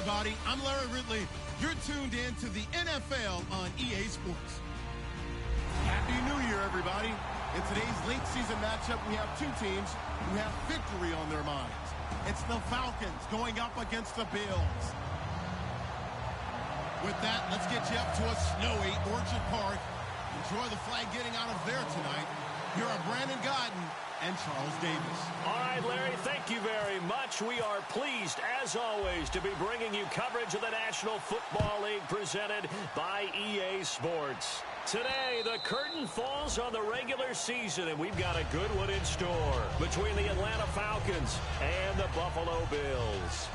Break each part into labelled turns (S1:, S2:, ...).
S1: everybody. I'm Larry Ridley. You're tuned in to the NFL on EA Sports. Happy New Year, everybody. In today's late season matchup, we have two teams who have victory on their minds. It's the Falcons going up against the Bills. With that, let's get you up to a snowy Orchard Park. Enjoy the flag getting out of there tonight. Here are Brandon Gaudin and Charles Davis.
S2: All right, Larry, thank you very much. We are pleased, as always, to be bringing you coverage of the National Football League presented by EA Sports. Today, the curtain falls on the regular season, and we've got a good one in store between the Atlanta Falcons and the Buffalo Bills.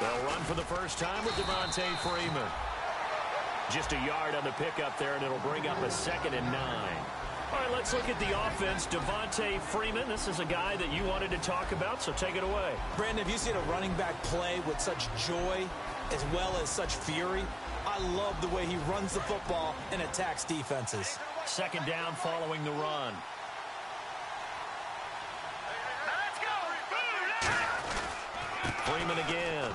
S2: They'll run for the first time with Devonta Freeman. Just a yard on the pickup there, and it'll bring up a 2nd and 9. All right, let's look at the offense. Devonta Freeman, this is a guy that you wanted to talk about, so take it away.
S3: Brandon, have you seen a running back play with such joy as well as such fury? I love the way he runs the football and attacks defenses.
S2: 2nd down following the run. Freeman again.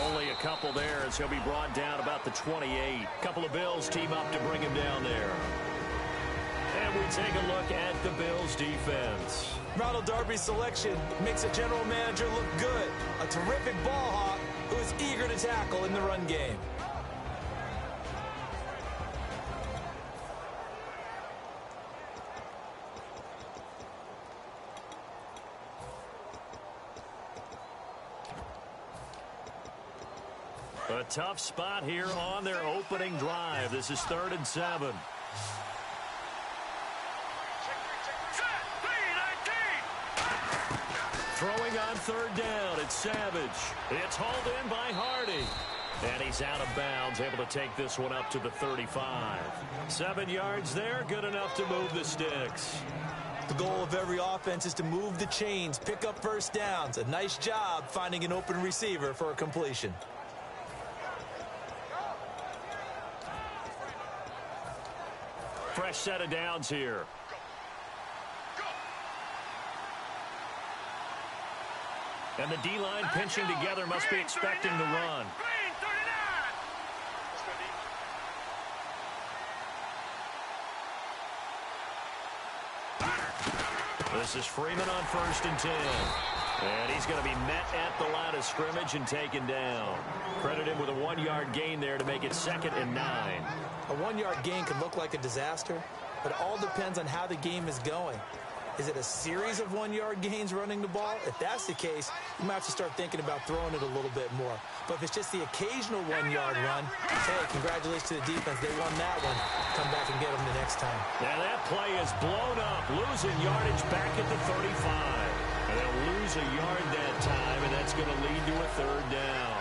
S2: Only a couple there as he'll be brought down about the 28. Couple of Bills team up to bring him down there. And we take a look at the Bills defense.
S3: Ronald Darby's selection makes a general manager look good. A terrific ball hawk who is eager to tackle in the run game.
S2: A tough spot here on their opening drive. This is 3rd and 7. Throwing on 3rd down, it's Savage. It's hauled in by Hardy. And he's out of bounds, able to take this one up to the 35. 7 yards there, good enough to move the sticks.
S3: The goal of every offense is to move the chains, pick up first downs. A nice job finding an open receiver for a completion.
S2: Fresh set of downs here. And the D-line pinching together must be expecting the run. This is Freeman on 1st and 10. And he's going to be met at the line of scrimmage and taken down. Credit him with a 1-yard gain there to make it 2nd and 9.
S3: A 1-yard gain can look like a disaster, but it all depends on how the game is going. Is it a series of 1-yard gains running the ball? If that's the case, you might have to start thinking about throwing it a little bit more. But if it's just the occasional 1-yard run, hey, congratulations to the defense. They won that one. Come back and get them the next time.
S2: Now that play is blown up, losing yardage back at the 35. And they'll lose a yard that time, and that's going to lead to a 3rd down.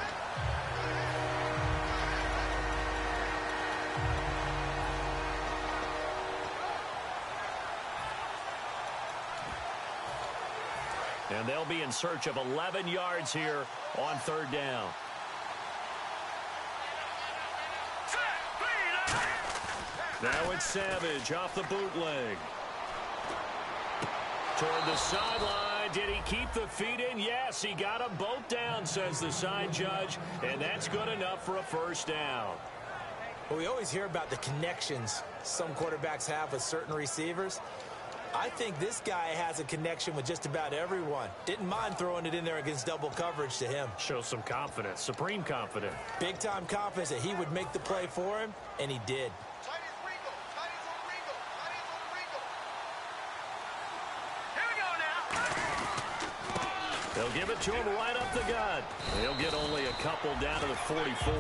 S2: And they'll be in search of 11 yards here on 3rd down. Now it's Savage off the bootleg. Toward the sideline. Did he keep the feet in? Yes, he got them both down, says the side judge. And that's good enough for a 1st down.
S3: Well, we always hear about the connections some quarterbacks have with certain receivers. I think this guy has a connection with just about everyone. Didn't mind throwing it in there against double coverage to him.
S2: Shows some confidence, supreme confidence.
S3: Big-time confidence that he would make the play for him, and he did.
S2: They'll give it to him right up the gut. He'll get only a couple down to the 44.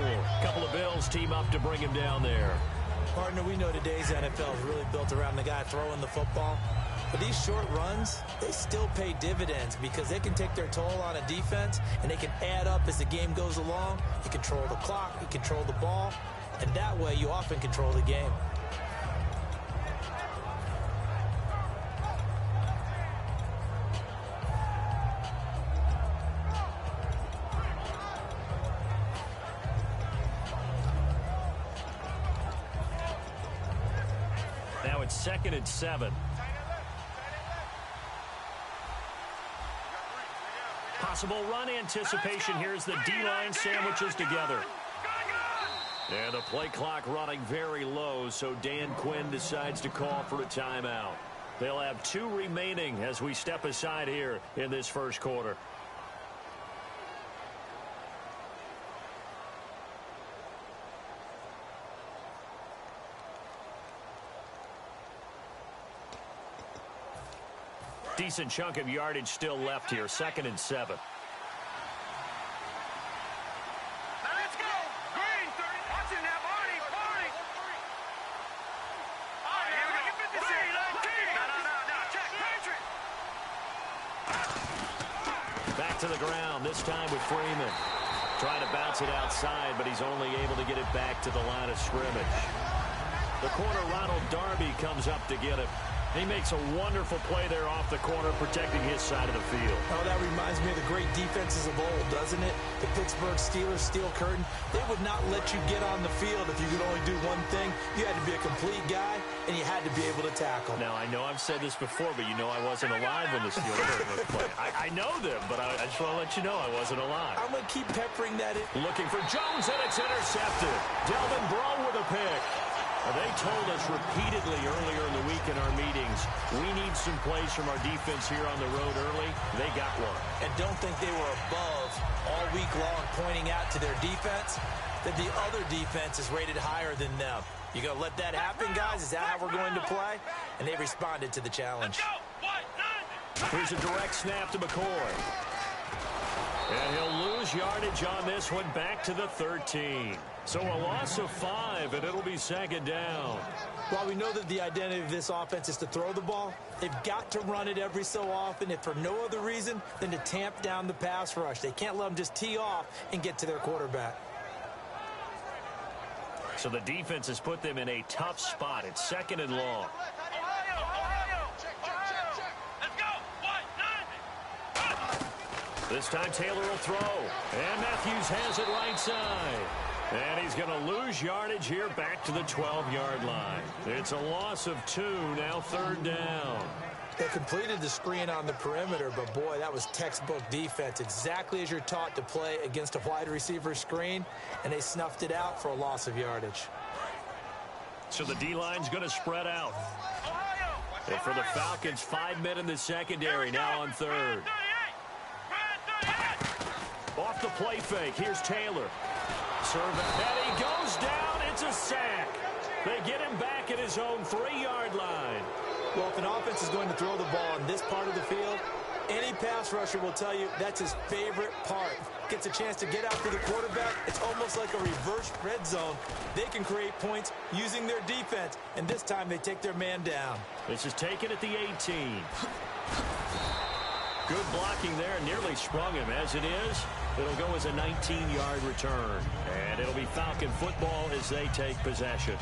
S2: Couple of Bills team up to bring him down there.
S3: Partner, we know today's NFL is really built around the guy throwing the football. But these short runs, they still pay dividends because they can take their toll on a defense, and they can add up as the game goes along. You control the clock, you control the ball, and that way you often control the game.
S2: Now it's 2nd and 7. Possible run anticipation. Here's the D-line sandwiches together. And the play clock running very low, so Dan Quinn decides to call for a timeout. They'll have 2 remaining as we step aside here in this first quarter. Decent chunk of yardage still left here. 2nd and 7.
S4: Let's go! Green! Watch it now, Barney! All right, here we go. Check.
S2: Back to the ground, this time with Freeman. Trying to bounce it outside, but he's only able to get it back to the line of scrimmage. The corner, Ronald Darby, comes up to get it. He makes a wonderful play there off the corner, protecting his side of the field.
S3: Oh, that reminds me of the great defenses of old, doesn't it? The Pittsburgh Steelers, steel curtain. They would not let you get on the field if you could only do one thing. You had to be a complete guy, and you had to be able to tackle.
S2: Now, I know I've said this before, but you know I wasn't alive when the Steelers were playing. I know them, but I just want to let you know I wasn't alive.
S3: I'm going to keep peppering that in.
S2: Looking for Jones, and it's intercepted. Delvin Breaux with a pick. They told us repeatedly earlier in the week in our meetings, we need some plays from our defense here on the road early. They got one.
S3: And don't think they were above all week long pointing out to their defense that the other defense is rated higher than them. You going to let that happen, guys? Is that how we're going to play? And they responded to the challenge.
S2: Here's a direct snap to McCoy. And he'll lose yardage on this one, back to the 13. So a loss of 5, and it'll be 2nd down.
S3: While we know that the identity of this offense is to throw the ball, they've got to run it every so often, if for no other reason than to tamp down the pass rush. They can't let them just tee off and get to their quarterback.
S2: So the defense has put them in a tough spot. It's 2nd and long. This time Taylor will throw. And Matthews has it right side. And he's going to lose yardage here back to the 12-yard line. It's a loss of 2, now 3rd down.
S3: They completed the screen on the perimeter, but boy, that was textbook defense. Exactly as you're taught to play against a wide receiver screen, and they snuffed it out for a loss of yardage.
S2: So the D-line's going to spread out. And for the Falcons, 5 men in the secondary, now on 3rd. Off the play fake, here's Taylor. And he goes down. It's a sack. They get him back at his own 3-yard line.
S3: Well, if an offense is going to throw the ball in this part of the field, any pass rusher will tell you that's his favorite part. Gets a chance to get after the quarterback. It's almost like a reverse red zone. They can create points using their defense, and this time they take their man down.
S2: This is taken at the 18. Good blocking there, nearly sprung him. As it is, it'll go as a 19-yard return. And it'll be Falcon football as they take possession.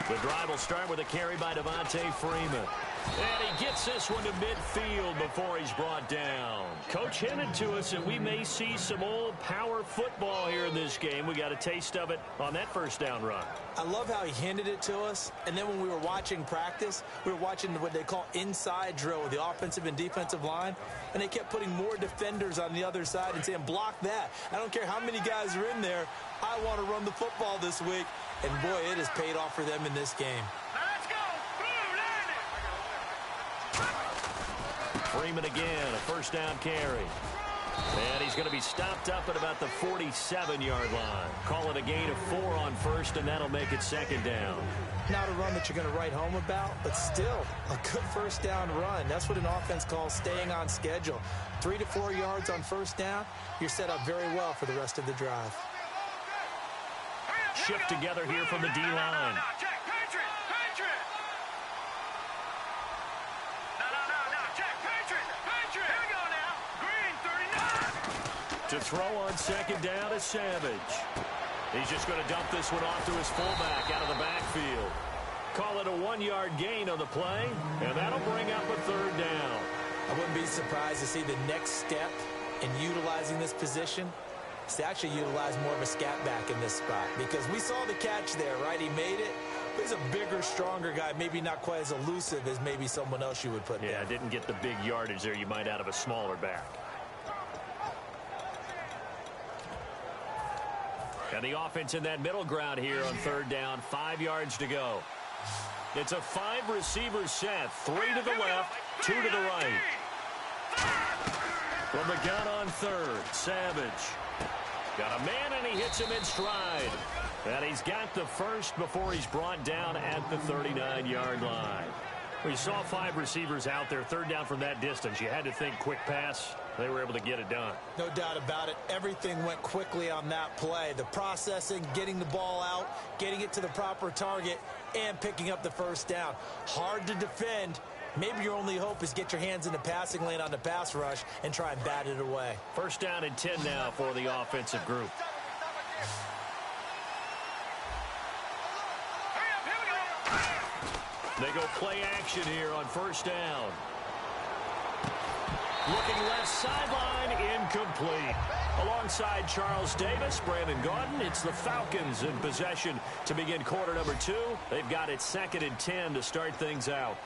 S2: The drive will start with a carry by Devontae Freeman. And he gets this one to midfield before he's brought down. Coach hinted to us that we may see some old power football here in this game. We got a taste of it on that first down run.
S3: I love how he hinted it to us. And then when we were watching practice, we were watching what they call inside drill with the offensive and defensive line. And they kept putting more defenders on the other side and saying, block that. I don't care how many guys are in there. I want to run the football this week. And boy, it has paid off for them in this game.
S2: Freeman again, a first down carry. And he's going to be stopped up at about the 47-yard line. Call it a gain of 4 on first, and that'll make it second down.
S3: Not a run that you're going to write home about, but still a good first down run. That's what an offense calls staying on schedule. 3 to 4 yards on first down, you're set up very well for the rest of the drive.
S2: Shift together here from the D-line. To throw on second down is Savage. He's just going to dump this one off to his fullback out of the backfield. Call it a 1-yard gain on the play, and that'll bring up a third down.
S3: I wouldn't be surprised to see the next step in utilizing this position is to actually utilize more of a scat back in this spot, because we saw the catch there, right? He made it. But he's a bigger, stronger guy, maybe not quite as elusive as maybe someone else you would put there.
S2: Yeah, didn't get the big yardage there you might out of a smaller back. And the offense in that middle ground here on third down, 5 yards to go. It's a 5-receiver set, 3 to the left, 2 to the right. From the gun on third, Savage. Got a man, and he hits him in stride. And he's got the first before he's brought down at the 39-yard line. We saw 5 receivers out there, third down from that distance. You had to think quick pass. They were able to get it done.
S3: No doubt about it. Everything went quickly on that play. The processing, getting the ball out, getting it to the proper target, and picking up the first down. Hard to defend. Maybe your only hope is get your hands in the passing lane on the pass rush and try and bat it away.
S2: First down and 10 now for the offensive group. They go play action here on first down. Looking left sideline, incomplete. Alongside Charles Davis, Brandon Gaudin, it's the Falcons in possession to begin quarter number 2. They've got it 2nd and 10 to start things out.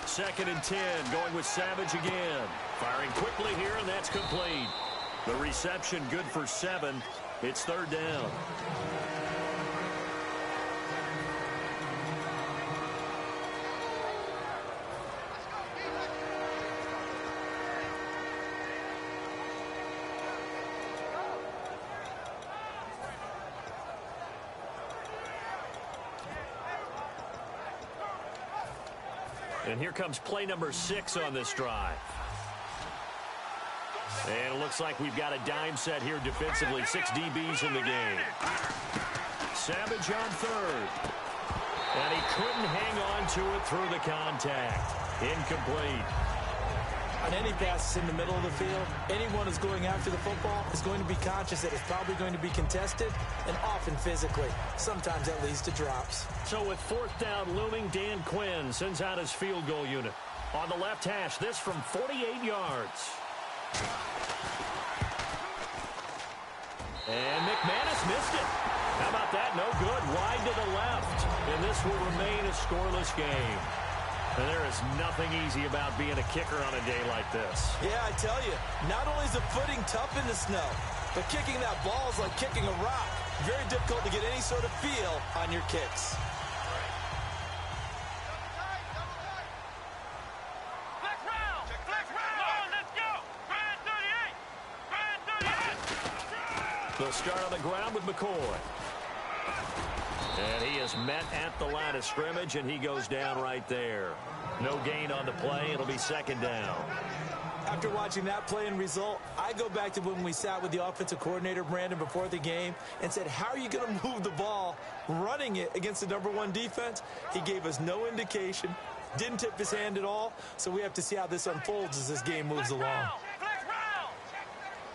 S2: Second and 10, going with Savage again. Firing quickly here, and that's complete. The reception good for 7. It's third down. And here comes play number 6 on this drive. And it looks like we've got a dime set here defensively. 6 DBs in the game. Savage on third. And he couldn't hang on to it through the contact. Incomplete.
S3: On any passes in the middle of the field, anyone who's going after the football is going to be conscious that it's probably going to be contested, and often physically. Sometimes that leads to drops.
S2: So with fourth down looming, Dan Quinn sends out his field goal unit. On the left hash, this from 48 yards. And McManus missed it. How about that? No good. Wide to the left. And this will remain a scoreless game. And there is nothing easy about being a kicker on a day like this.
S3: Yeah, I tell you, not only is the footing tough in the snow, but kicking that ball is like kicking a rock. Very difficult to get any sort of feel on your kicks.
S2: They'll start on the ground with McCoy. And he is met at the line of scrimmage, and he goes down right there. No gain on the play. It'll be second down.
S3: After watching that play and result, I go back to when we sat with the offensive coordinator, Brandon, before the game and said, how are you going to move the ball running it against the #1 defense? He gave us no indication, didn't tip his hand at all, so we have to see how this unfolds as this game moves along.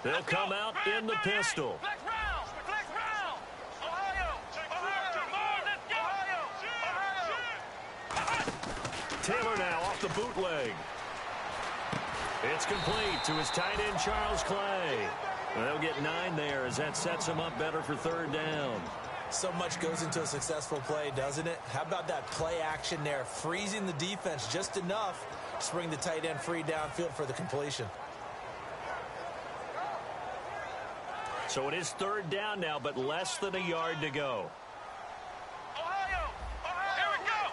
S2: They'll come out in the pistol. Taylor now off the bootleg. It's complete to his tight end, Charles Clay. And they'll get 9 there as that sets him up better for third down.
S3: So much goes into a successful play, doesn't it? How about that play action there, freezing the defense just enough to bring the tight end free downfield for the completion.
S2: So it is third down now, but less than a yard to go.
S4: Ohio! Here we go!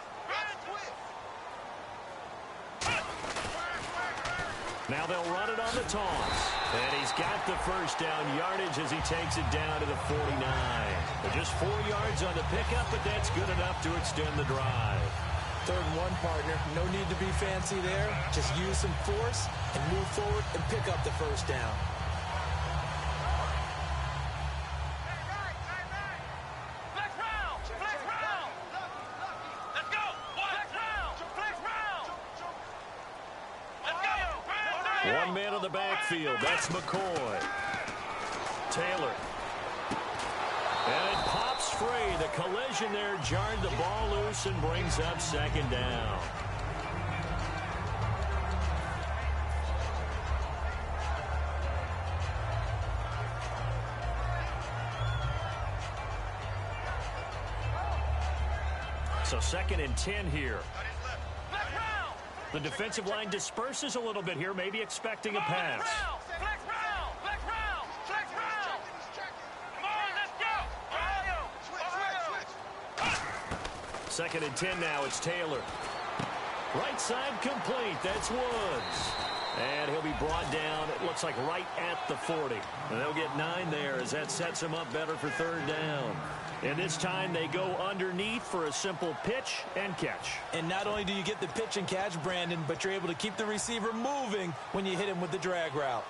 S2: Now they'll run it on the toss. And he's got the first down yardage as he takes it down to the 49. But just 4 yards on the pickup, but that's good enough to extend the drive.
S3: 3rd and 1, partner. No need to be fancy there. Just use some force and move forward and pick up the first down.
S2: One man in the backfield. That's McCoy. Taylor. And it pops free. The collision there jarred the ball loose and brings up 2nd down. So 2nd and 10 here. The defensive line disperses a little bit here, maybe expecting a pass. Second and 10 now. It's Taylor. Right side complete. That's Woods. And he'll be brought down, it looks like right at the 40. And they'll get 9 there as that sets him up better for 3rd down. And this time they go underneath for a simple pitch and catch.
S3: And not only do you get the pitch and catch, Brandon, but you're able to keep the receiver moving when you hit him with the drag route.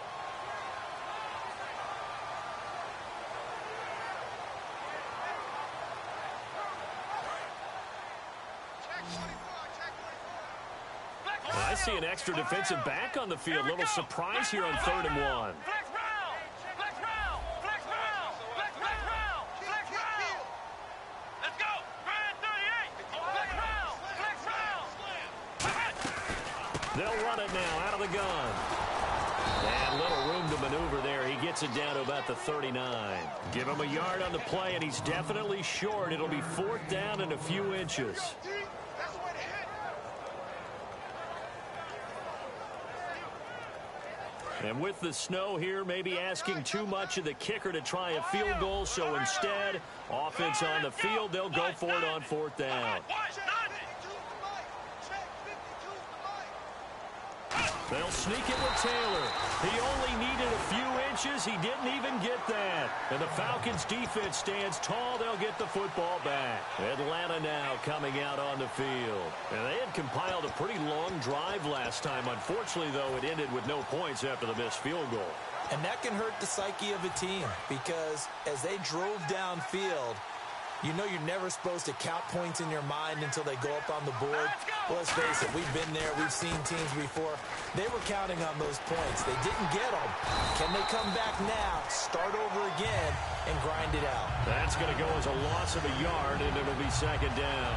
S2: Well, I see an extra defensive back on the field. Little surprise here on 3rd and 1. They'll run it now out of the gun. And little room to maneuver there. He gets it down to about the 39. Give him a yard on the play, and he's definitely short. It'll be 4th down and a few inches. And with the snow here, maybe asking too much of the kicker to try a field goal. So instead, offense on the field, they'll go for it on 4th down. They'll sneak it with Taylor. He only needed a few inches. He didn't even get that. And the Falcons defense stands tall. They'll get the football back. Atlanta now coming out on the field. And they had compiled a pretty long drive last time. Unfortunately, though, it ended with no points after the missed field goal.
S3: And that can hurt the psyche of a team because as they drove downfield, you know you're never supposed to count points in your mind until they go up on the board. Well, let's face it, we've been there. We've seen teams before. They were counting on those points. They didn't get them. Can they come back now, start over again, and grind it out?
S2: That's going to go as a loss of a yard, and it'll be 2nd down.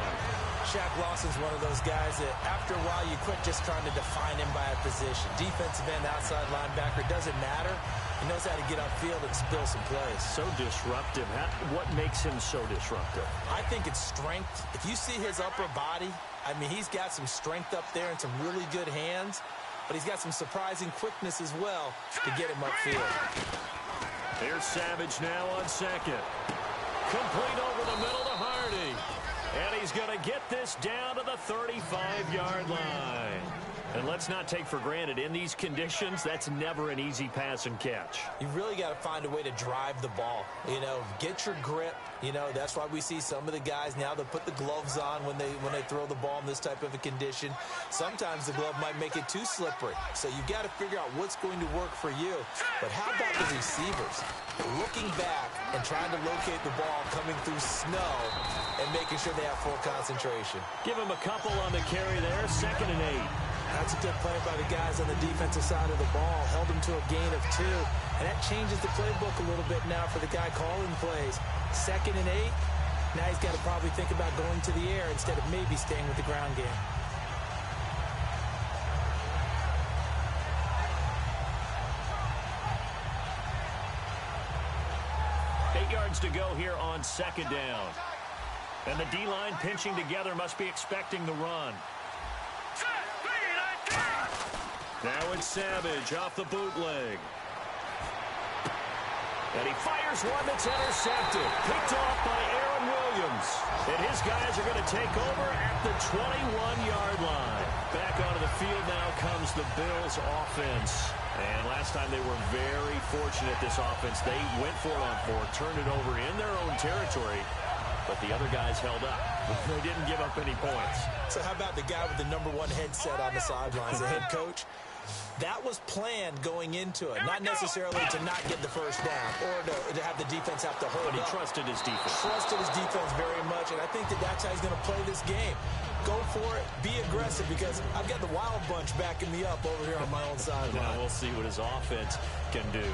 S3: Shaq Lawson's one of those guys that after a while you quit just trying to define him by a position. Defensive end, outside linebacker, doesn't matter. He knows how to get upfield and spill some plays.
S2: So disruptive. What makes him so disruptive?
S3: I think it's strength. If you see his upper body, I mean, he's got some strength up there and some really good hands, but he's got some surprising quickness as well to get him upfield.
S2: Here's Savage now on 2nd. Complete over the middle to Hardy. And he's going to get this down to the 35-yard line. And let's not take for granted, in these conditions, that's never an easy pass and catch.
S3: You really got to find a way to drive the ball. You know, get your grip. You know, that's why we see some of the guys now that put the gloves on when they throw the ball in this type of a condition. Sometimes the glove might make it too slippery. So you've got to figure out what's going to work for you. But how about the receivers? Looking back and trying to locate the ball coming through snow and making sure they have full concentration.
S2: Give him a couple on the carry there, 2nd and 8.
S3: That's a good play by the guys on the defensive side of the ball. Held them to a gain of 2. And that changes the playbook a little bit now for the guy calling plays. 2nd and 8. Now he's got to probably think about going to the air instead of maybe staying with the ground game.
S2: 8 yards to go here on second down. And the D-line pinching together must be expecting the run. Now it's Savage off the bootleg. And he fires one that's intercepted. Picked off by Aaron Williams. And his guys are going to take over at the 21-yard line. Back onto the field now comes the Bills offense. And last time they were very fortunate, this offense. They went for it on fourth, turned it over in their own territory. But the other guys held up. They didn't give up any points.
S3: So how about the guy with the #1 headset on the sidelines, the head coach? That was planned going into it, not necessarily to not get the first down or to have the defense have to hold
S2: But he
S3: up.
S2: trusted his defense.
S3: Trusted his defense very much, and I think that's how he's going to play this game. Go for it, be aggressive, because I've got the Wild Bunch backing me up over here on my own sideline.
S2: Now we'll see what his offense can do.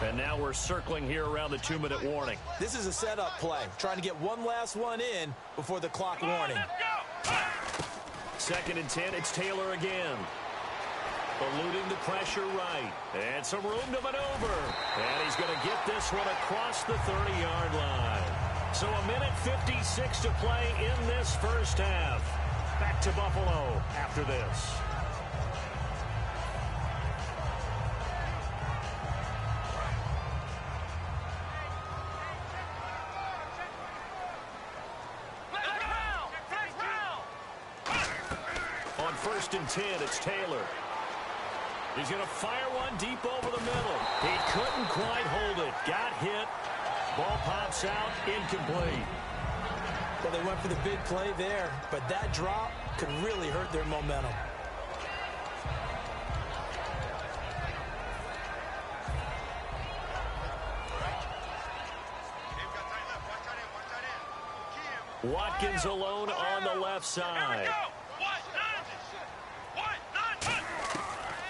S2: And now we're circling here around the 2-minute warning.
S3: This is a setup play, trying to get one last one in before the clock warning.
S2: 2nd and 10, it's Taylor again. Eluding the pressure right. And some room to maneuver. And he's going to get this one across the 30-yard line. So a minute 56 to play in this first half. Back to Buffalo after this. On 1st and 10, it's Taylor. He's going to fire one deep over the middle. He couldn't quite hold it. Got hit. Ball pops out, incomplete.
S3: Well, they went for the big play there, but that drop could really hurt their momentum.
S2: Watkins alone on the left side.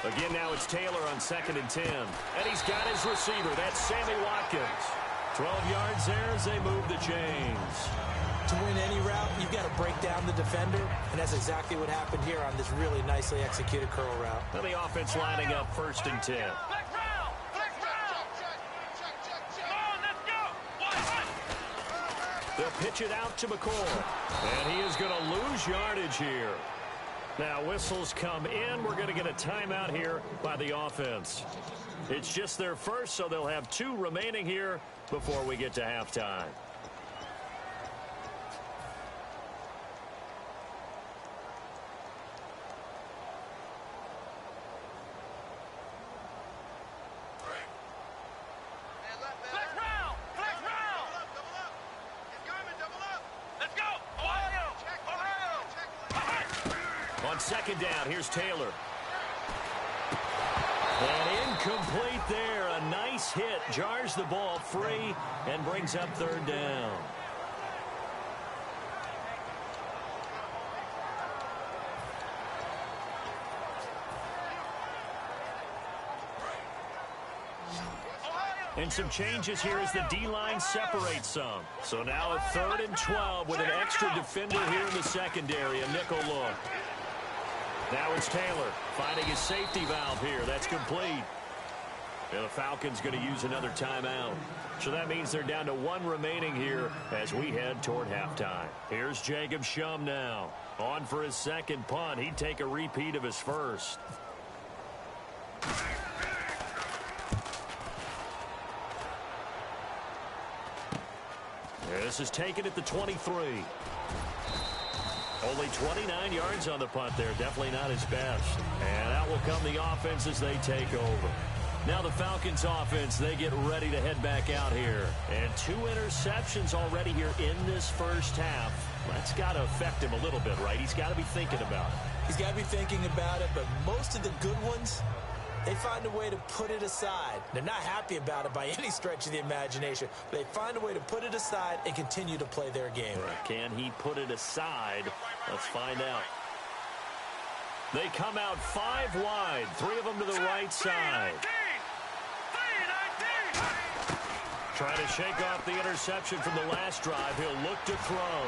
S2: Again, now it's Taylor on 2nd and 10. And he's got his receiver. That's Sammy Watkins. 12 yards there as they move the chains.
S3: To win any route, you've got to break down the defender, and that's exactly what happened here on this really nicely executed curl route.
S2: And the offense lining up 1st and 10. They'll pitch it out to McCoy. And he is going to lose yardage here. Now, whistles come in. We're going to get a timeout here by the offense. It's just their first, so they'll have 2 remaining here before we get to halftime. On 2nd down, here's Taylor. And incomplete there. A nice hit. Jars the ball free and brings up 3rd down. And some changes here as the D-line separates some. So now a 3rd and 12 with an extra defender here in the secondary, a nickel look. Now it's Taylor finding his safety valve here. That's complete. And the Falcons going to use another timeout. So that means they're down to 1 remaining here as we head toward halftime. Here's Jacob Shum now. On for his 2nd punt. He'd take a repeat of his first. This is taken at the 23. Only 29 yards on the punt there. Definitely not his best. And out will come the offense as they take over. Now the Falcons offense, they get ready to head back out here. And 2 interceptions already here in this first half. That's got to affect him a little bit, right? He's got to be thinking about it.
S3: He's got to be thinking about it, but most of the good ones, they find a way to put it aside. They're not happy about it by any stretch of the imagination. But they find a way to put it aside and continue to play their game.
S2: Can he put it aside? Let's find out. They come out 5 wide, 3 of them to the right side. Trying to shake off the interception from the last drive. He'll look to throw.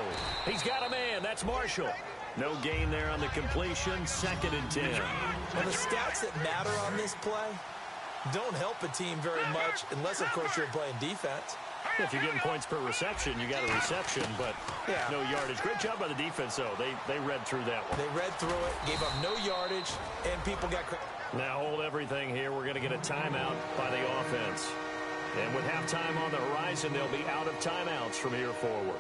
S2: He's got a man. That's Marshall. No gain there on the completion. 2nd and 10.
S3: Well, the stats that matter on this play, don't help a team very much unless, of course, you're playing defense.
S2: If you're getting points per reception, you got a reception, but no yardage. Great job by the defense, though. They read through that one.
S3: They read through it, gave up no yardage, and people got credit.
S2: Now hold everything here. We're going to get a timeout by the offense. And with halftime on the horizon, they'll be out of timeouts from here forward.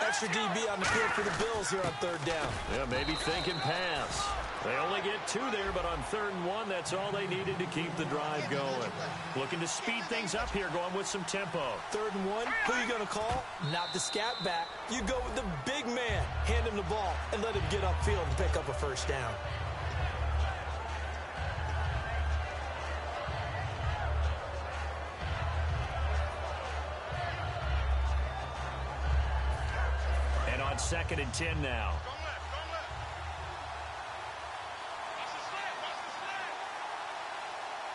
S3: Extra DB on the field for the Bills here on third down.
S2: Yeah, maybe thinking pass. They only get 2 there, but on 3rd and 1, that's all they needed to keep the drive going. Looking to speed things up here, going with some tempo.
S3: 3rd and 1, who are you going to call? Not the scat back. You go with the big man. Hand him the ball and let him get upfield and pick up a first down.
S2: On 2nd and 10 now.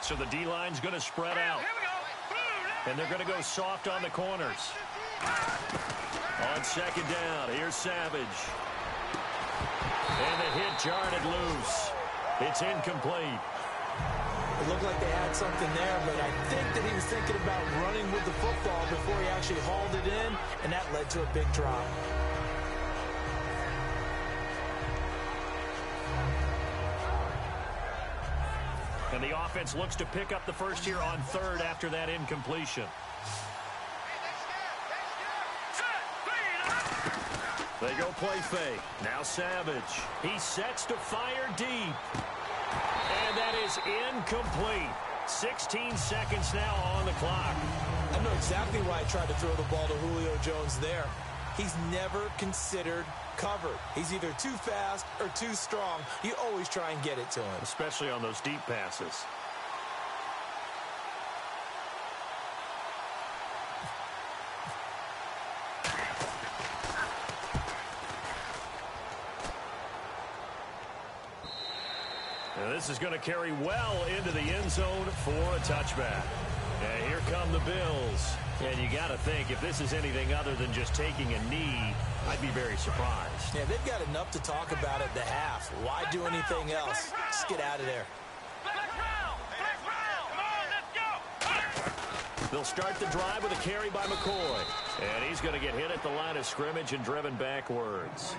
S2: So the D-line's going to spread out. And they're going to go soft on the corners. On 2nd down, here's Savage. And the hit jarred it loose. It's incomplete.
S3: It looked like they had something there, but I think that he was thinking about running with the football before he actually hauled it in, and that led to a big drop.
S2: And the offense looks to pick up the first here on 3rd after that incompletion. They go play fake. Now Savage. He sets to fire deep. And that is incomplete. 16 seconds now on the clock.
S3: I know exactly why I tried to throw the ball to Julio Jones there. He's never considered covered. He's either too fast or too strong. You always try and get it to him.
S2: Especially on those deep passes. Now this is going to carry well into the end zone for a touchback. And here come the Bills. And you got to think, if this is anything other than just taking a knee, I'd be very surprised.
S3: Yeah, they've got enough to talk about at the half. Why do anything else? Just get out of there.
S2: They'll start the drive with a carry by McCoy. And he's going to get hit at the line of scrimmage and driven backwards.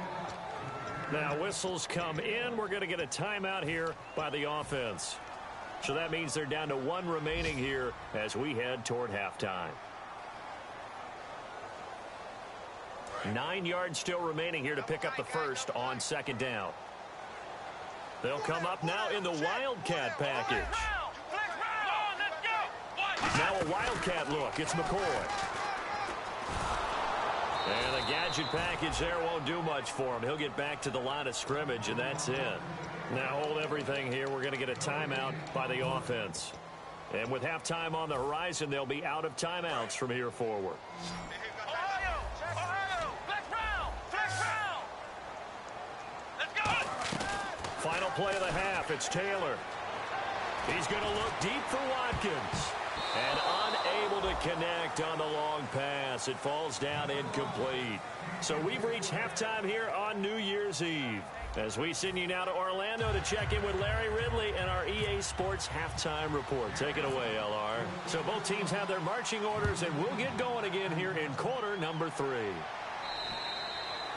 S2: Now whistles come in. We're going to get a timeout here by the offense. So that means they're down to 1 remaining here as we head toward halftime. 9 yards still remaining here to pick up the first on 2nd down. They'll come up now in the Wildcat package. Now a Wildcat look. It's McCoy. And the gadget package there won't do much for him. He'll get back to the line of scrimmage, and that's it. Now hold everything here. We're going to get a timeout by the offense. And with halftime on the horizon, they'll be out of timeouts from here forward. Final play of the half. It's Taylor. He's going to look deep for Watkins. And unable to connect on the long pass. It falls down incomplete. So we've reached halftime here on New Year's Eve. As we send you now to Orlando to check in with Larry Ridley and our EA Sports Halftime Report. Take it away, LR. So both teams have their marching orders, and we'll get going again here in quarter number 3.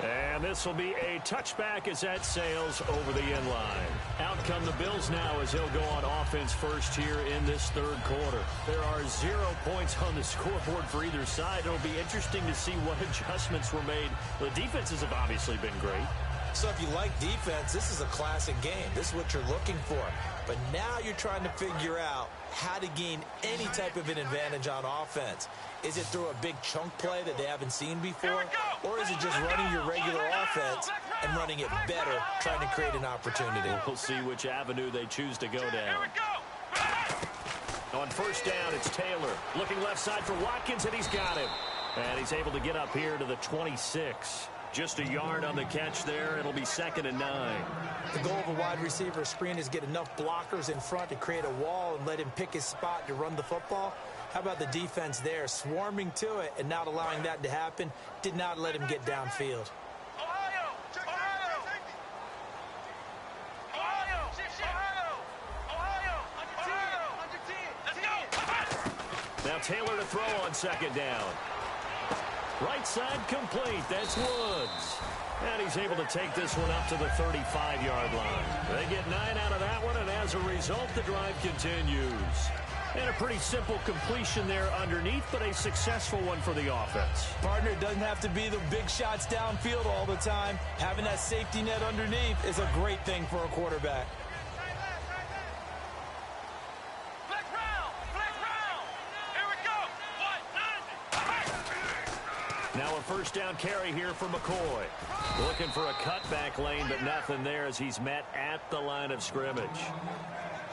S2: And this will be a touchback as that sails over the end line. Out come the Bills now as they'll go on offense first here in this 3rd quarter. There are 0 points on the scoreboard for either side. It'll be interesting to see what adjustments were made. The defenses have obviously been great.
S3: So if you like defense, this is a classic game. This is what you're looking for. But now you're trying to figure out how to gain any type of an advantage on offense. Is it through a big chunk play that they haven't seen before? Or is it just running your regular offense and running it better, trying to create an opportunity?
S2: We'll see which avenue they choose to go down. On 1st down, it's Taylor. Looking left side for Watkins, and he's got him. And he's able to get up here to the 26. Just a yard on the catch there. It'll be 2nd and 9.
S3: The goal of a wide receiver screen is get enough blockers in front to create a wall and let him pick his spot to run the football. How about the defense there, swarming to it and not allowing that to happen? Did not let him get downfield.
S2: Now Taylor to throw on 2nd down. Right side complete. That's Woods. And he's able to take this one up to the 35-yard line. They get 9 out of that one, and as a result, the drive continues. And a pretty simple completion there underneath, but a successful one for the offense.
S3: Partner, it doesn't have to be the big shots downfield all the time. Having that safety net underneath is a great thing for a quarterback.
S2: Now a 1st down carry here for McCoy. Looking for a cutback lane, but nothing there as he's met at the line of scrimmage.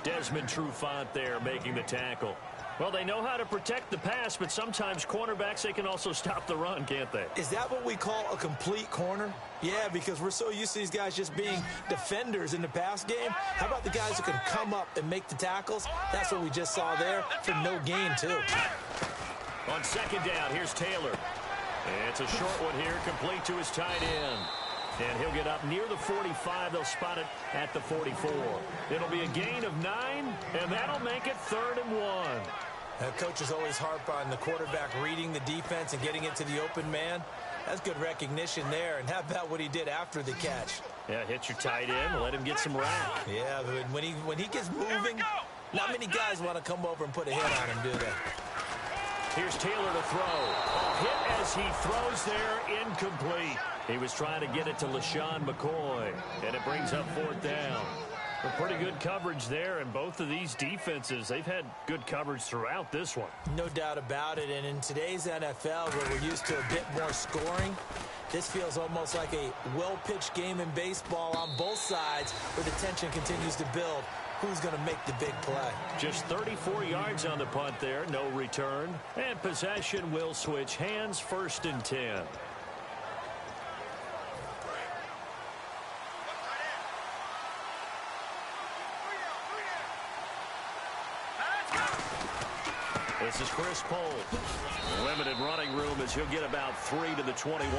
S2: Desmond Trufant there making the tackle. Well, they know how to protect the pass, but sometimes cornerbacks, they can also stop the run, can't they?
S3: Is that what we call a complete corner? Yeah, because we're so used to these guys just being defenders in the pass game. How about the guys who can come up and make the tackles? That's what we just saw there for no gain, too.
S2: On 2nd down, here's Taylor. It's a short one here, complete to his tight end. And he'll get up near the 45. They'll spot it at the 44. It'll be a gain of 9, and that'll make it 3rd and 1.
S3: Coaches always harp on the quarterback reading the defense and getting it to the open man. That's good recognition there. And how about what he did after the catch?
S2: Yeah, hit your tight end, let him get some rap.
S3: Yeah, but when he gets moving, not many guys want to come over and put a hit on him, do they?
S2: Here's Taylor to throw. A hit as he throws there, incomplete. He was trying to get it to LaShawn McCoy, and it brings up 4th down. A pretty good coverage there, and both of these defenses, they've had good coverage throughout this one.
S3: No doubt about it, and in today's NFL, where we're used to a bit more scoring, this feels almost like a well-pitched game in baseball on both sides, where the tension continues to build. Who's going to make the big play?
S2: Just 34 yards on the punt there, no return. And possession will switch hands, 1st and 10. This is Chris Pohl. Limited running room as he'll get about 3 to the 21.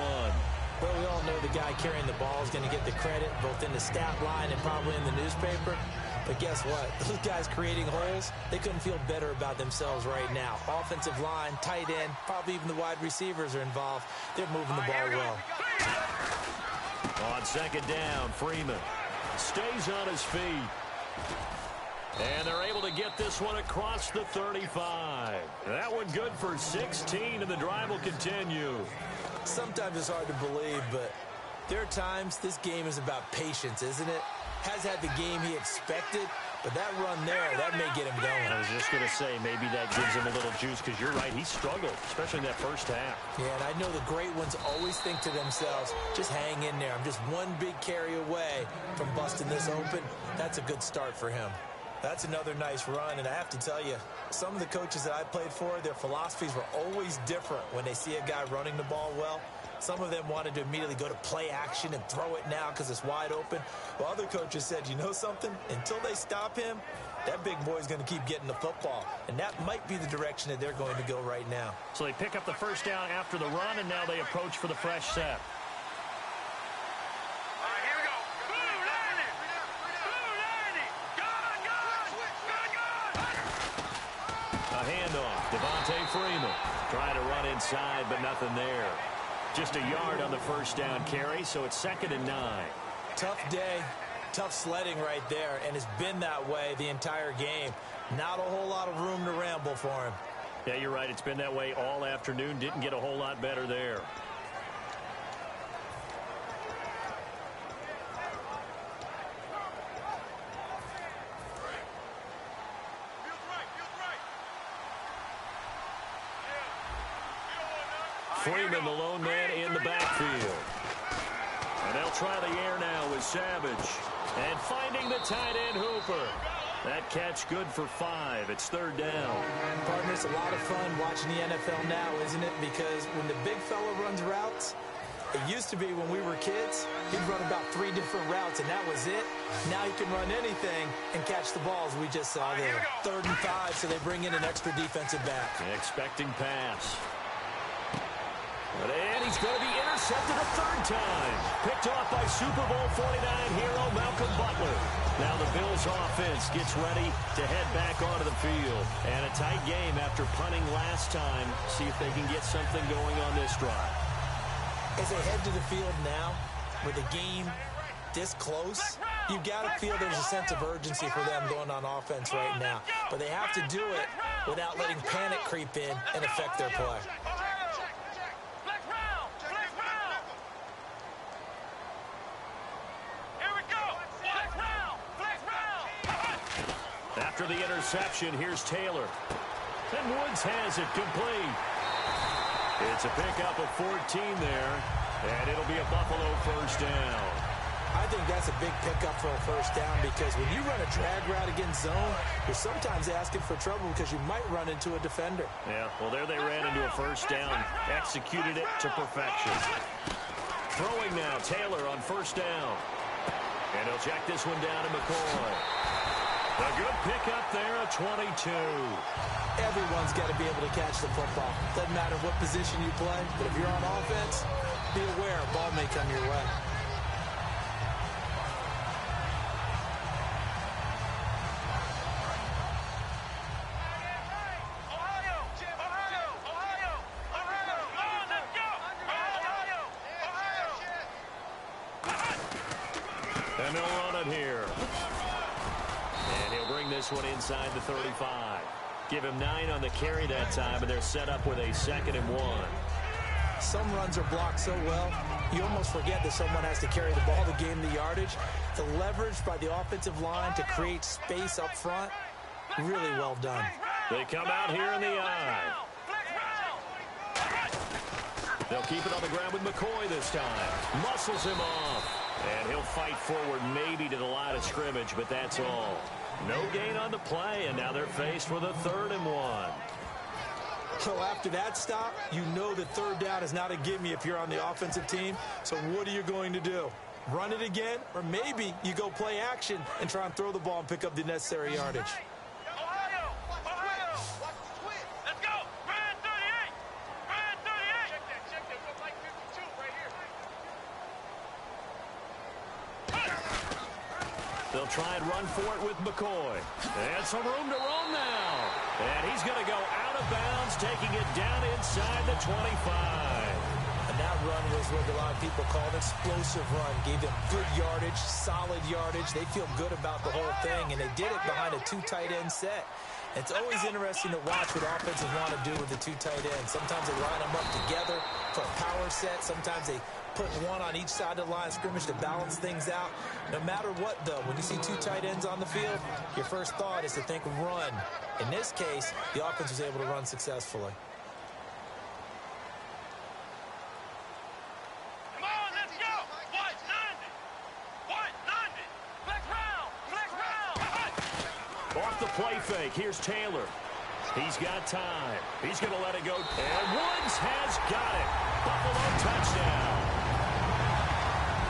S3: Well, we all know the guy carrying the ball is going to get the credit, both in the stat line and probably in the newspaper. But guess what? Those guys creating holes, they couldn't feel better about themselves right now. Offensive line, tight end, probably even the wide receivers are involved. They're moving the ball well.
S2: On 2nd down, Freeman stays on his feet. And they're able to get this one across the 35. That one good for 16, and the drive will continue.
S3: Sometimes it's hard to believe, but there are times this game is about patience, isn't it? Has had the game he expected, but that run there, that may get him going.
S2: I was just going to say, maybe that gives him a little juice, because you're right, he struggled, especially in that 1st half.
S3: Yeah, and I know the great ones always think to themselves, just hang in there. I'm just one big carry away from busting this open. That's a good start for him. That's another nice run, and I have to tell you, some of the coaches that I played for, their philosophies were always different when they see a guy running the ball well. Some of them wanted to immediately go to play action and throw it now because it's wide open. While other coaches said, you know something? Until they stop him, that big boy's going to keep getting the football. And that might be the direction that they're going to go right now.
S2: So they pick up the 1st down after the run, and now they approach for the fresh set. A handoff. Devontae Freeman trying to run inside, but nothing there. Just a yard on the 1st down carry, so it's 2nd and 9.
S3: Tough day, tough sledding right there, and it's been that way the entire game. Not a whole lot of room to ramble for him.
S2: Yeah, you're right. It's been that way all afternoon. Didn't get a whole lot better there. Freeman, the lone man in the backfield. And they'll try the air now with Savage. And finding the tight end, Hooper. That catch good for 5. It's 3rd down.
S3: Partner, it's a lot of fun watching the NFL now, isn't it? Because when the big fella runs routes, it used to be when we were kids, he'd run about 3 different routes, and that was it. Now he can run anything and catch the balls we just saw there. 3rd and 5, so they bring in an extra defensive back.
S2: Expecting pass. And he's going to be intercepted a 3rd time. Picked off by Super Bowl 49 hero Malcolm Butler. Now the Bills offense gets ready to head back onto the field. And a tight game after punting last time. See if they can get something going on this drive.
S3: As they head to the field now, with the game this close, you've got to feel there's a sense of urgency for them going on offense right now. But they have to do it without letting panic creep in and affect their play.
S2: After the interception, here's Taylor. And Woods has it complete. It's a pickup of 14 there, and it'll be a Buffalo 1st down.
S3: I think that's a big pickup for a 1st down because when you run a drag route against zone, you're sometimes asking for trouble because you might run into a defender.
S2: Yeah, well, there they ran into a 1st down. Executed it to perfection. Throwing now, Taylor on 1st down. And he'll check this one down to McCoy. A good pickup there, a 22.
S3: Everyone's got to be able to catch the football. Doesn't matter what position you play, but if you're on offense, be aware a ball may come your way.
S2: And they'll run it here. And he'll bring this one inside the 35. Give him 9 on the carry that time, and they're set up with a 2nd and 1.
S3: Some runs are blocked so well, you almost forget that someone has to carry the ball to gain the yardage. The leverage by the offensive line to create space up front, really well done.
S2: They come out here in the eye. They'll keep it on the ground with McCoy this time. Muscles him off. And he'll fight forward maybe to the line of scrimmage, but that's all. No gain on the play, and now they're faced with a 3rd and 1.
S3: So after that stop, you know that 3rd down is not a gimme if you're on the offensive team. So what are you going to do? Run it again? Or maybe you go play action and try and throw the ball and pick up the necessary yardage.
S2: They'll try and run for it with McCoy. And some room to roam now. And he's going to go out of bounds, taking it down inside the 25.
S3: And that run was what a lot of people call an explosive run. Gave them good yardage, solid yardage. They feel good about the whole thing, and they did it behind a 2 tight end set. It's always interesting to watch what offenses want to do with the 2 tight ends. Sometimes they line them up together for a power set. Sometimes they put one on each side of the line of scrimmage to balance things out. No matter what, though, when you see 2 tight ends on the field, your first thought is to think run. In this case, the offense was able to run successfully.
S4: Come on, let's go! White 90! White 90! Flex round! Flex round!
S2: Off the play fake, here's Taylor. He's got time. He's going to let it go. And Woods has got it. Buffalo touchdown.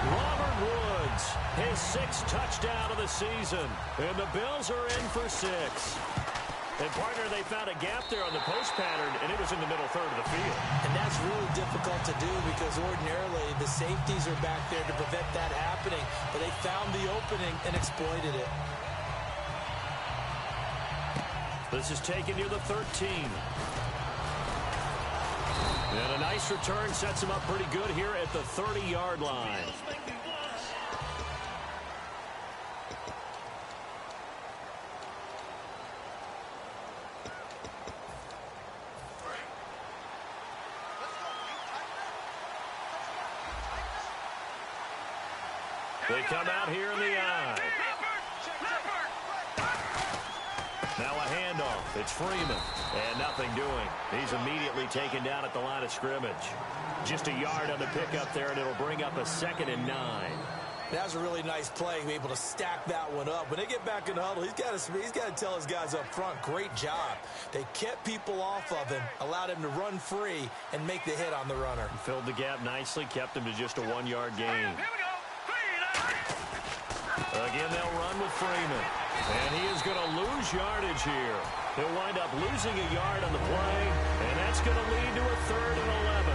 S2: Robert Woods, his 6th touchdown of the season. And the Bills are in for 6. And, partner, they found a gap there on the post pattern, and it was in the middle 3rd of the field.
S3: And that's really difficult to do because ordinarily the safeties are back there to prevent that happening. But they found the opening and exploited it.
S2: This is taken near the 13. And a nice return sets him up pretty good here at the 30-yard line. They come out here in the eye. Now a handoff. It's Freeman. And nothing doing. He's immediately taken down at the line of scrimmage. Just a yard on the pickup there, and it'll bring up a 2nd and 9.
S3: That was a really nice play, be able to stack that one up. When they get back in the huddle, he's got to tell his guys up front, great job. They kept people off of him, allowed him to run free, and make the hit on the runner.
S2: Filled the gap nicely, kept him to just a 1-yard gain.
S4: Here we go.
S2: Again, they'll run with Freeman. And he is going to lose yardage here. He'll wind up losing a yard on the play, and that's going to lead to a 3rd and 11.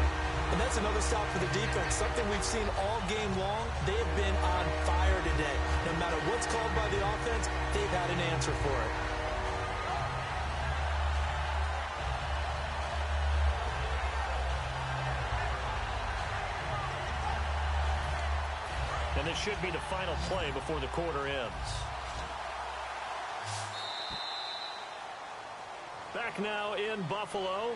S3: And that's another stop for the defense, something we've seen all game long. They have been on fire today. No matter what's called by the offense, they've had an answer for it.
S2: And this should be the final play before the quarter ends. Back now in Buffalo.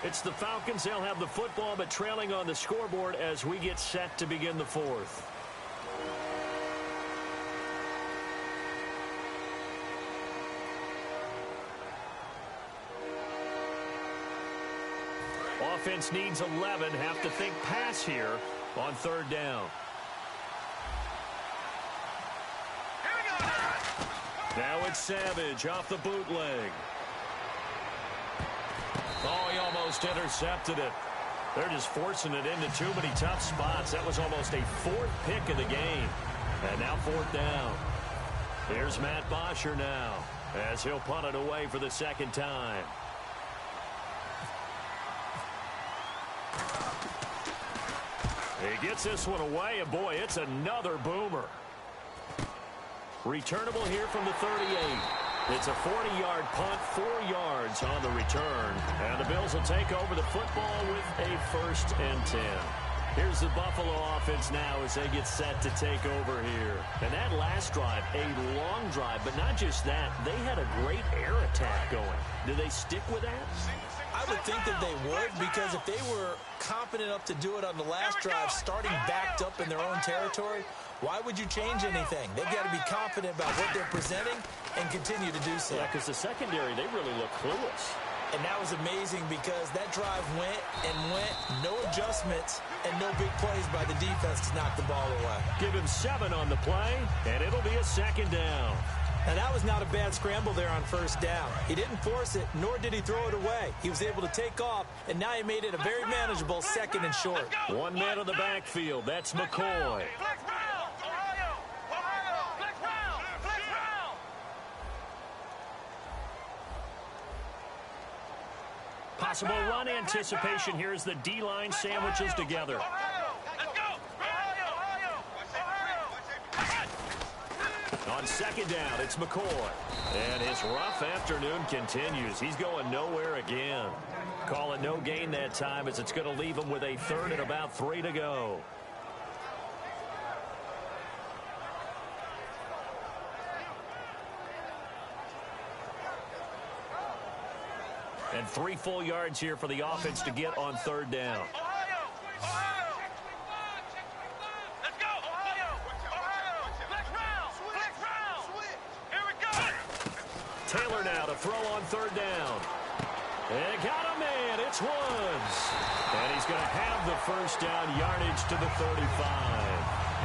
S2: It's the Falcons. They'll have the football, but trailing on the scoreboard as we get set to begin the 4th. Offense needs 11. Have to think pass here on 3rd down. Now it's Savage off the bootleg. Oh, he almost intercepted it. They're just forcing it into too many tough spots. That was almost a 4th pick of the game. And now 4th down. Here's Matt Bosher now as he'll punt it away for the 2nd time. He gets this one away, and boy, it's another boomer. Returnable here from the 38. It's a 40-yard punt, 4 yards on the return. And the Bills will take over the football with a 1st and 10. Here's the Buffalo offense now as they get set to take over here. And that last drive, a long drive, but not just that. They had a great air attack going. Do they stick with that?
S3: I would think that they would, because if they were confident enough to do it on the last drive, starting backed up in their own territory, why would you change anything? They've got to be confident about what they're presenting and continue to do so.
S2: Yeah, because the secondary, they really look clueless.
S3: And that was amazing because that drive went and went, no adjustments, and no big plays by the defense to knock the ball away.
S2: Give him 7 on the play, and it'll be a 2nd down.
S3: And that was not a bad scramble there on 1st down. He didn't force it, nor did he throw it away. He was able to take off, and now he made it a very manageable 2nd and short.
S2: 1 man on the backfield. That's McCoy. Possible run anticipation here as the D-line sandwiches together. On 2nd down, it's McCoy. And his rough afternoon continues. He's going nowhere again. Call it no gain that time as it's going to leave him with a 3rd and about 3 to go. And 3 full yards here for the offense to get on 3rd down. Taylor now to throw on 3rd down. And got a man. It's Woods. And he's going to have the 1st down yardage to the 35.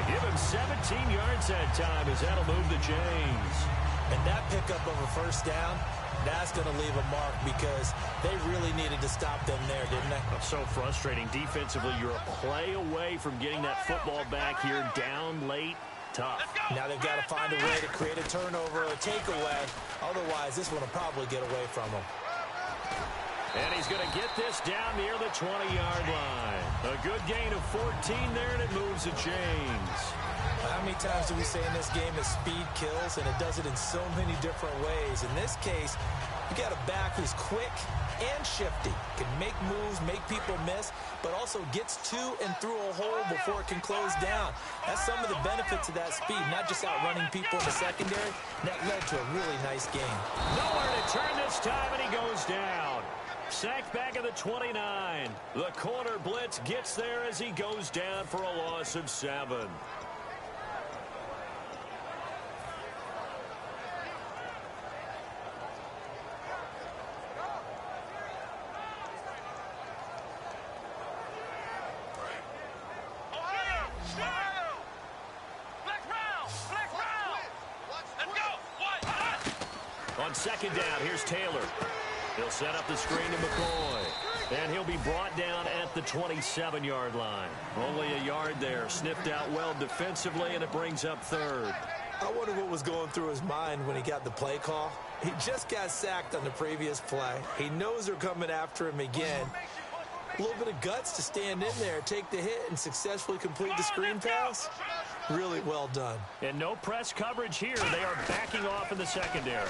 S2: And give him 17 yards that time as that'll move the chains.
S3: And that pickup of a 1st down, that's going to leave a mark because they really needed to stop them there, didn't they?
S2: So frustrating. Defensively, you're a play away from getting that football back here down late. Tough.
S3: Now they've got to find a way to create a turnover or a takeaway. Otherwise, this one will probably get away from them.
S2: And he's going to get this down near the 20-yard line. A good gain of 14 there, and it moves the chains.
S3: How many times do we say in this game that speed kills, and it does it in so many different ways? In this case, you got a back who's quick and shifty, can make moves, make people miss, but also gets to and through a hole before it can close down. That's some of the benefits of that speed, not just outrunning people in the secondary. That led to a really nice game.
S2: Nowhere to turn this time, and he goes down. Sacked back at the 29. The corner blitz gets there as he goes down for a loss of 7. second down, here's Taylor. He'll set up the screen to McCoy. And he'll be brought down at the 27-yard line. Only a yard there. Sniffed out well defensively, and it brings up third.
S3: I wonder what was going through his mind when he got the play call. He just got sacked on the previous play. He knows they're coming after him again. A little bit of guts to stand in there, take the hit, and successfully complete the screen pass. Really well done.
S2: And no press coverage here. They are backing off in the secondary.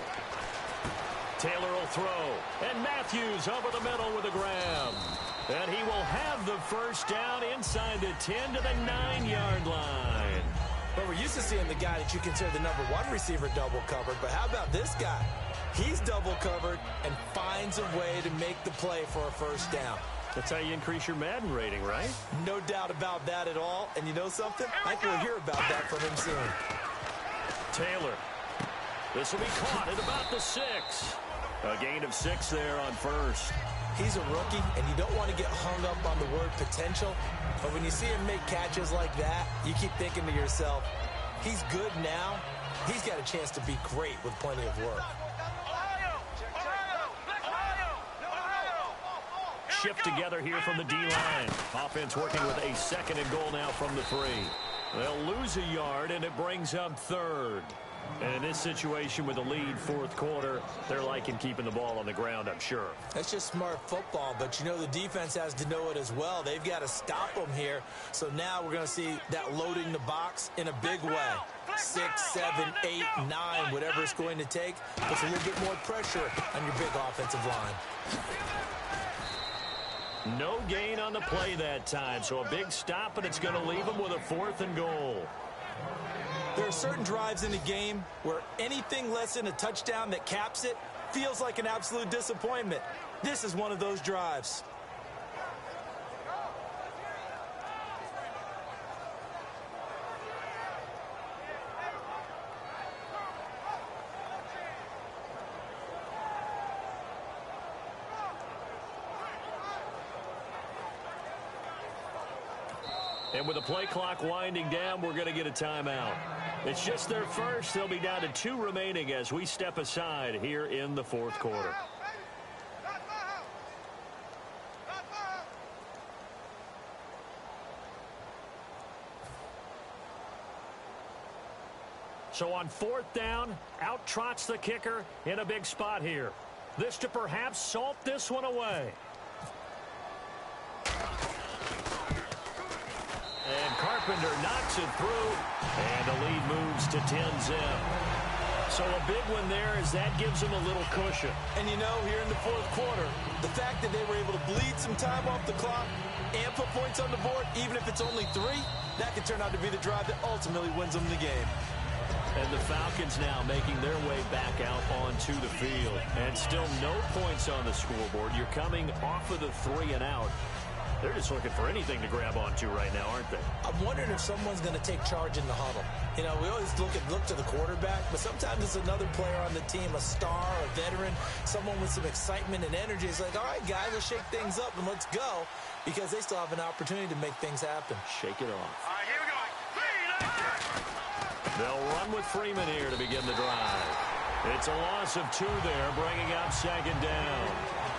S2: Taylor will throw. And Matthews over the middle with a grab. And he will have the first down inside the 10 to the 9-yard line.
S3: But we're used to seeing the guy that you consider the number one receiver double covered. But how about this guy? He's double covered and finds a way to make the play for a first down.
S2: That's how you increase your Madden rating, right?
S3: No doubt about that at all. And you know something? I think we'll hear about that from him soon.
S2: Taylor. This will be caught at about the 6. A gain of 6 there on first.
S3: He's a rookie, and you don't want to get hung up on the word potential. But when you see him make catches like that, you keep thinking to yourself, he's good now. He's got a chance to be great with plenty of work.
S2: Shift together here from the D-line. Offense working with a 2nd and goal now from the 3. They'll lose a yard, and it brings up third. And in this situation with the lead 4th quarter, they're liking keeping the ball on the ground, I'm sure.
S3: That's just smart football, but you know the defense has to know it as well. They've got to stop them here. So now we're going to see that loading the box in a big way. 6, 7, 8, 9, whatever it's going to take, puts a little bit more pressure on your big offensive line.
S2: No gain on the play that time, so a big stop, and it's going to leave them with a 4th and goal.
S3: There are certain drives in the game where anything less than a touchdown that caps it feels like an absolute disappointment. This is one of those drives.
S2: And with the play clock winding down, we're going to get a timeout. It's just their first. They'll be down to 2 remaining as we step aside here in the 4th quarter. So on 4th down, out trots the kicker in a big spot here. This to perhaps salt this one away. And Carpenter knocks it through, and the lead moves to 10-zip. So a big one there as that gives them a little cushion.
S3: And you know, here in the 4th quarter, the fact that they were able to bleed some time off the clock and put points on the board, even if it's only 3, that could turn out to be the drive that ultimately wins them the game.
S2: And the Falcons now making their way back out onto the field. And still no points on the scoreboard. You're coming off of the 3 and out. They're just looking for anything to grab onto right now, aren't they?
S3: I'm wondering if someone's going to take charge in the huddle. You know, we always look to the quarterback, but sometimes it's another player on the team, a star, a veteran, someone with some excitement and energy. It's like, all right, guys, let's shake things up and let's go, because they still have an opportunity to make things happen.
S2: Shake it off.
S4: All right, here we go.
S2: They'll run with Freeman here to begin the drive. It's a loss of 2 there, bringing up 2nd down.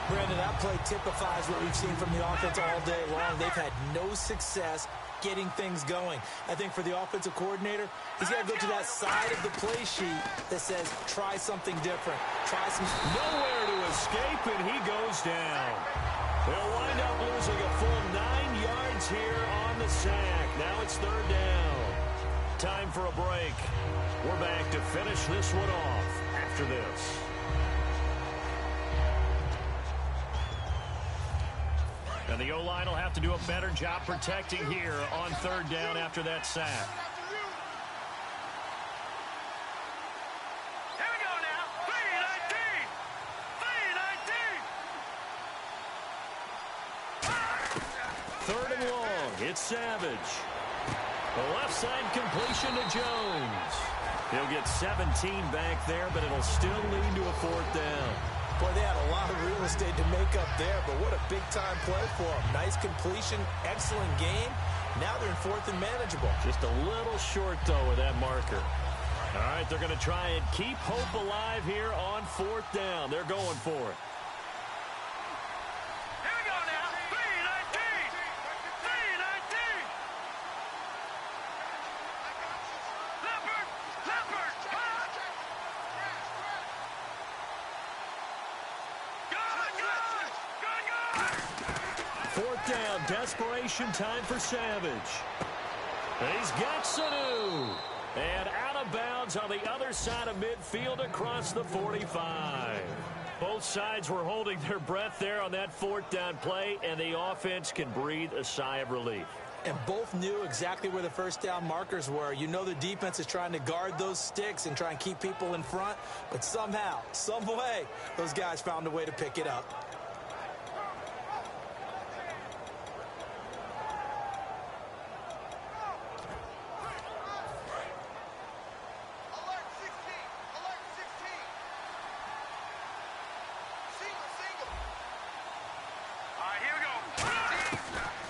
S3: Brandon, that play typifies what we've seen from the offense all day long. They've had no success getting things going. I think for the offensive coordinator, he's got to go to that side of the play sheet that says, try something different. Try some...
S2: Nowhere to escape, and he goes down. They'll wind up losing a full 9 yards here on the sack. Now it's 3rd down. Time for a break. We're back to finish this one off after this. And the O-line will have to do a better job protecting here on 3rd down after that sack.
S4: Here we go now.
S2: 3rd and long. It's Savage. The left side completion to Jones. He'll get 17 back there, but it'll still lead to a 4th down.
S3: Boy, they had a lot of real estate to make up there, but what a big-time play for them. Nice completion, excellent game. Now they're in 4th and manageable.
S2: Just a little short, though, with that marker. All right, they're going to try and keep hope alive here on 4th down. They're going for it.
S4: Here we go now. 3-19. 3-19. Leopard. Leopard. Good. Good. Good.
S2: 4th down, desperation time for Savage. He's got Sanu. And out of bounds on the other side of midfield across the 45. Both sides were holding their breath there on that 4th down play, and the offense can breathe a sigh of relief.
S3: And both knew exactly where the first down markers were. You know the defense is trying to guard those sticks and try and keep people in front, but somehow, some way, those guys found a way to pick it up.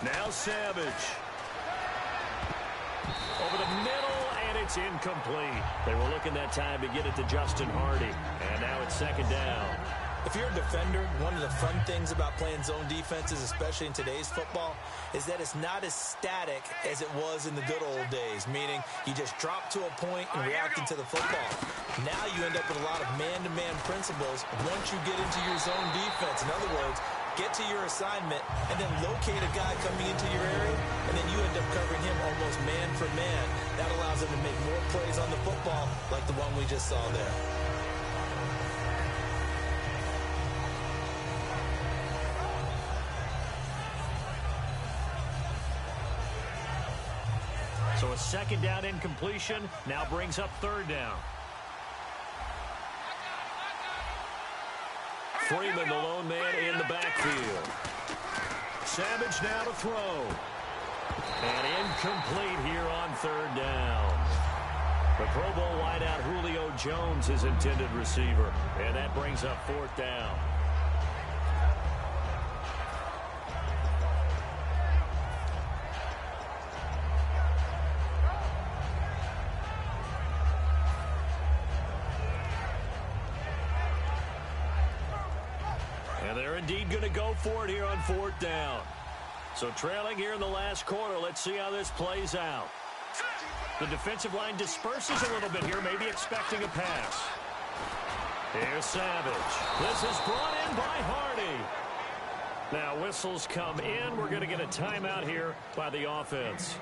S2: Now Savage. Over the middle, and it's incomplete. They were looking that time to get it to Justin Hardy. And now it's 2nd down.
S3: If you're a defender, one of the fun things about playing zone defenses, especially in today's football, is that it's not as static as it was in the good old days, meaning you just drop to a point and react into the football. Now you end up with a lot of man-to-man principles once you get into your zone defense. In other words, get to your assignment, and then locate a guy coming into your area, and then you end up covering him almost man for man. That allows him to make more plays on the football like the one we just saw there.
S2: So a 2nd down incompletion now brings up 3rd down. Freeman, the lone man in the backfield. Savage now to throw. And incomplete here on 3rd down. The Pro Bowl wideout Julio Jones is intended receiver. And that brings up 4th down. And they're indeed going to go for it here on 4th down. So trailing here in the last quarter. Let's see how this plays out. The defensive line disperses a little bit here, maybe expecting a pass. Here's Savage. This is brought in by Hardy. Now whistles come in. We're going to get a timeout here by the offense.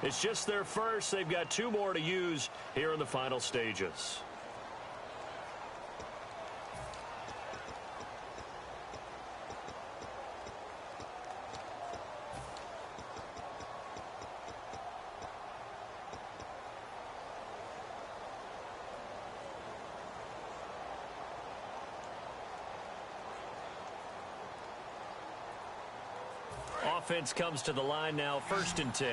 S2: It's just their first. They've got 2 more to use here in the final stages. Offense comes to the line now, 1st and 10.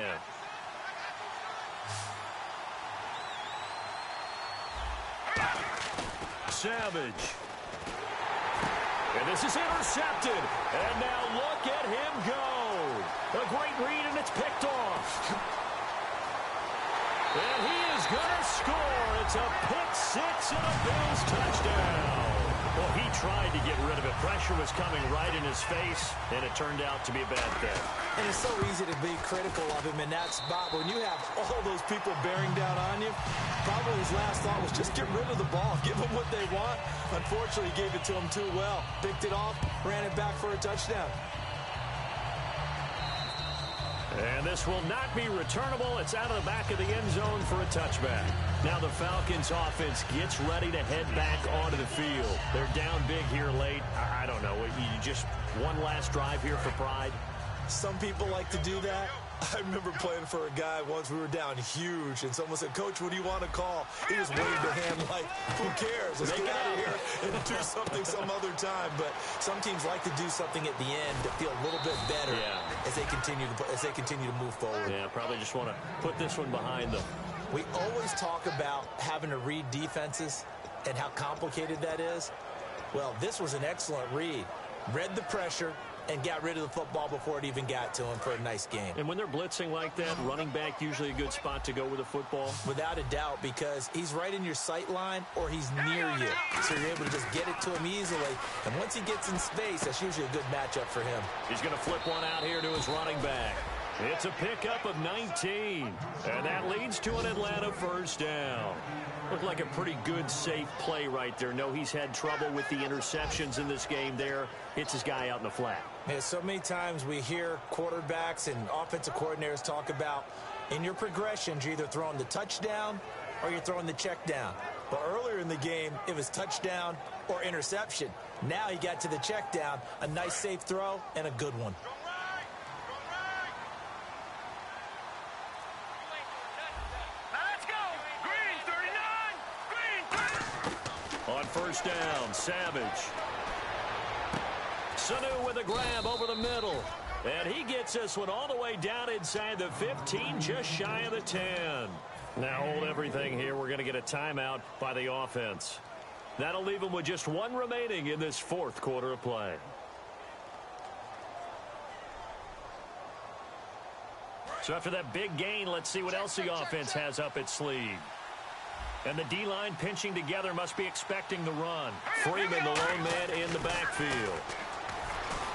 S2: Savage. And this is intercepted. And now look at him go. A great read, and it's picked off. And he is going to score. It's a pick 6 and a Bills touchdown. Well, he tried to get rid of it. Pressure was coming right in his face, and it turned out to be a bad thing.
S3: And it's so easy to be critical of him in that spot. When you have all those people bearing down on you, probably his last thought was just get rid of the ball. Give them what they want. Unfortunately, he gave it to them too well. Picked it off, ran it back for a touchdown.
S2: And this will not be returnable. It's out of the back of the end zone for a touchback. Now the Falcons offense gets ready to head back onto the field. They're down big here late. I don't know. You just one last drive here for pride.
S3: Some people like to do that. I remember playing for a guy once. We were down huge, and someone said, "Coach, what do you want to call?" He just waved a hand like, "Who cares? Let's get out of here and do something some other time." But some teams like to do something at the end to feel a little bit better as they continue to move forward.
S2: Yeah, probably just want to put this one behind them.
S3: We always talk about having to read defenses and how complicated that is. Well, this was an excellent read. Read the pressure, and got rid of the football before it even got to him for a nice game.
S2: And when they're blitzing like that, running back usually a good spot to go with the football?
S3: Without a doubt, because he's right in your sight line or he's near you. So you're able to just get it to him easily. And once he gets in space, that's usually a good matchup for him.
S2: He's going to flip one out here to his running back. It's a pickup of 19. And that leads to an Atlanta first down. Looked like a pretty good, safe play right there. No, he's had trouble with the interceptions in this game there. Hits his guy out in the flat.
S3: Yeah, so many times we hear quarterbacks and offensive coordinators talk about in your progressions, you're either throwing the touchdown or you're throwing the check down. But earlier in the game, it was touchdown or interception. Now he got to the check down, a nice safe throw, and a good one.
S2: On first down, Savage. Sanu with a grab over the middle. And he gets this one all the way down inside the 15, just shy of the 10. Now hold everything here. We're going to get a timeout by the offense. That'll leave them with just one remaining in this fourth quarter of play. So after that big gain, let's see what else the offense has up its sleeve. And the D-line pinching together must be expecting the run. Freeman, the lone man in the backfield.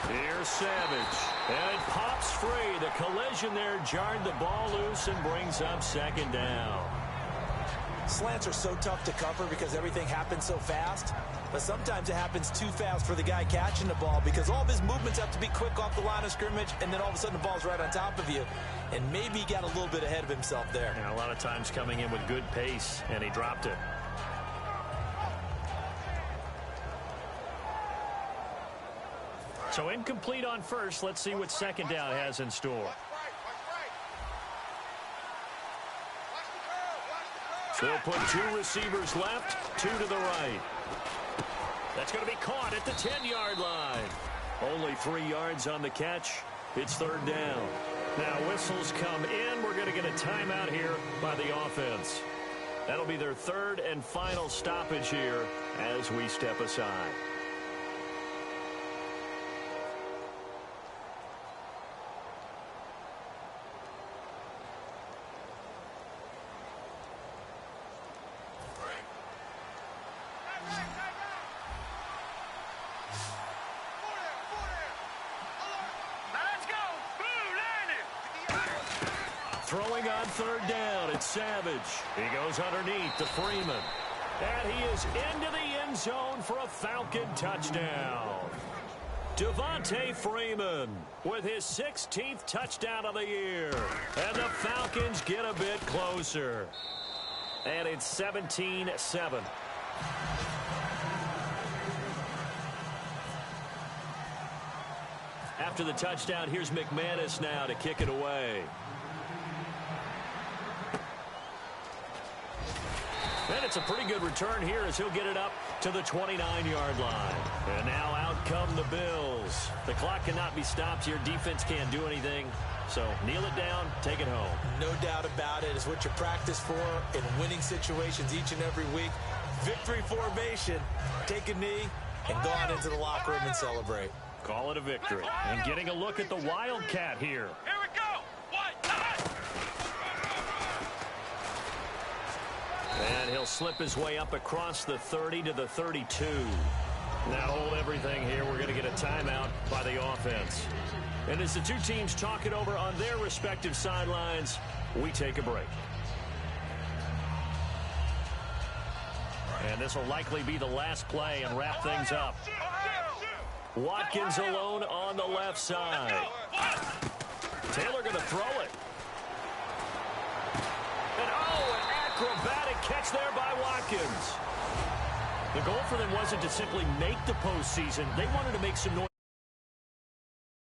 S2: Here's Savage. And it pops free. The collision there jarred the ball loose and brings up second down.
S3: Slants are so tough to cover because everything happens so fast. But sometimes it happens too fast for the guy catching the ball because all of his movements have to be quick off the line of scrimmage, and then all of a sudden the ball's right on top of you. And maybe he got a little bit ahead of himself there.
S2: And a lot of times coming in with good pace, and he dropped it. So incomplete on first. Let's see what second down has in store. They'll put two receivers left, two to the right. That's going to be caught at the 10-yard line. Only 3 yards on the catch. It's third down. Now whistles come in. We're going to get a timeout here by the offense. That'll be their third and final stoppage here as we step aside. Throwing on third down, it's Savage. He goes underneath to Freeman. And he is into the end zone for a Falcon touchdown. Devontae Freeman with his 16th touchdown of the year. And the Falcons get a bit closer. And it's 17-7. After the touchdown, here's McManus now to kick it away. And it's a pretty good return here as he'll get it up to the 29-yard line. And now out come the Bills. The clock cannot be stopped here. Defense can't do anything. So kneel it down, take it home.
S3: No doubt about it. It's what you practice for in winning situations each and every week. Victory formation. Take a knee and go on into the locker room and celebrate.
S2: Call it a victory. And getting a look at the Wildcat here.
S4: Here we go.
S2: And he'll slip his way up across the 30 to the 32. Now hold everything here. We're going to get a timeout by the offense. And as the two teams talk it over on their respective sidelines, we take a break. And this will likely be the last play and wrap things up. Watkins alone on the left side. Taylor going to throw it. And an acrobatic catch there by Watkins. The goal for them wasn't to simply make the postseason. They wanted to make some noise.